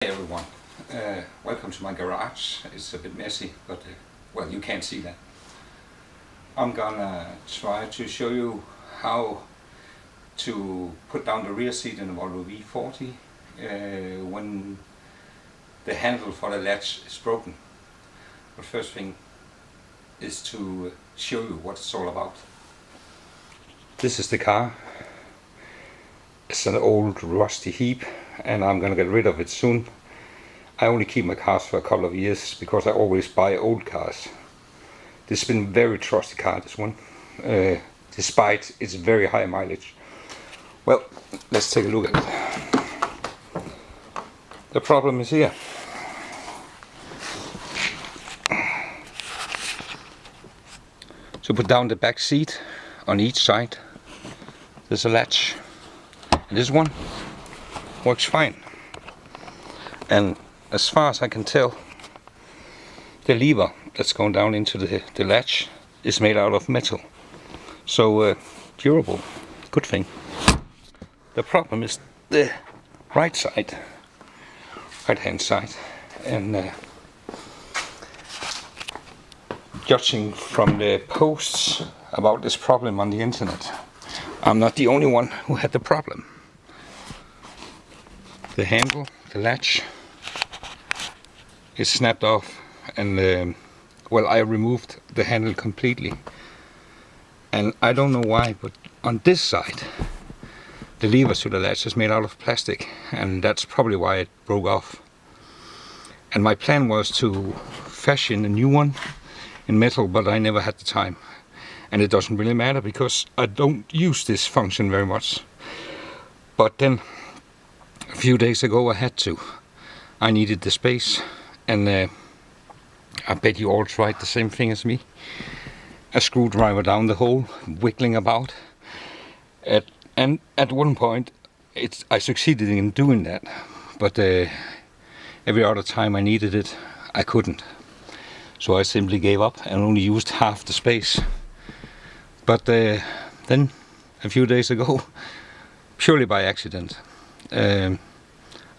Hey everyone, welcome to my garage. It's a bit messy, but well, you can't see that. I'm gonna try to show you how to put down the rear seat in the Volvo V40 when the handle for the latch is broken. The first thing is to show you what it's all about. This is the car. It's an old rusty heap and I'm gonna get rid of it soon. I only keep my cars for a couple of years because I always buy old cars. This has been a very trusty car, this one, despite its very high mileage. Well, let's take a look at it. The problem is here. To put down the back seat on each side, there's a latch. And this one works fine. And as far as I can tell, the lever that's going down into the latch is made out of metal. So durable, good thing. The problem is the right hand side. And judging from the posts about this problem on the internet, I'm not the only one who had the problem. The handle, the latch, is snapped off, and well, I removed the handle completely, and I don't know why, but on this side the lever to the latch is made out of plastic, and that's probably why it broke off. And my plan was to fashion a new one in metal, but I never had the time, and it doesn't really matter because I don't use this function very much. But then a few days ago I had to. I needed the space. And I bet you all tried the same thing as me. A screwdriver down the hole, wiggling about. And at one point, I succeeded in doing that. But every other time I needed it, I couldn't. So I simply gave up and only used half the space. But then, a few days ago, purely by accident,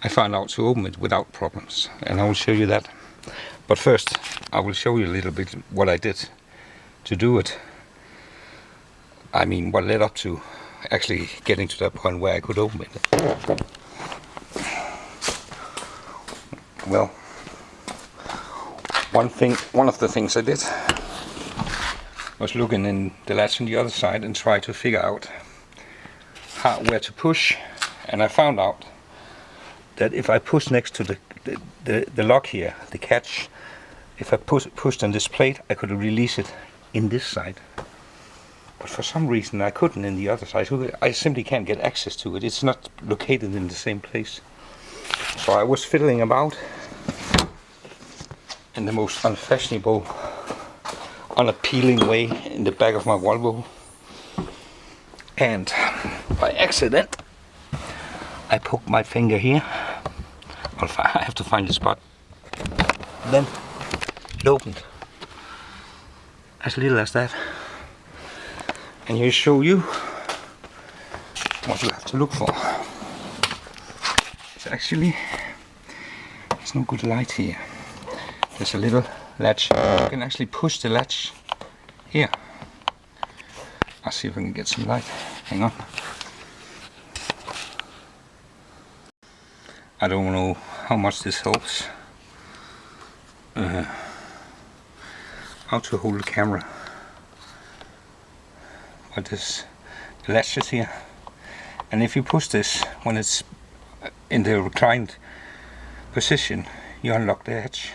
I found out to open it without problems, and I will show you that. But first, I will show you a little bit what I did to do it. I mean, what led up to actually getting to that point where I could open it. Well, one of the things I did was looking in the latch on the other side and try to figure out where to push, and I found out that if I push next to the lock here, the catch, if I pushed on this plate, I could release it in this side. But for some reason I couldn't in the other side. I simply can't get access to it. It's not located in the same place. So I was fiddling about in the most unfashionable, unappealing way in the back of my Volvo. And by accident, I poked my finger here. Well, I have to find the spot. Then it opened. As little as that. And he'll show you what you have to look for. It's actually, there's no good light here. There's a little latch. You can actually push the latch here. I'll see if I can get some light. Hang on. I don't know how much this helps. How to hold the camera. But the latch is here. And if you push this when it's in the reclined position, you unlock the hatch.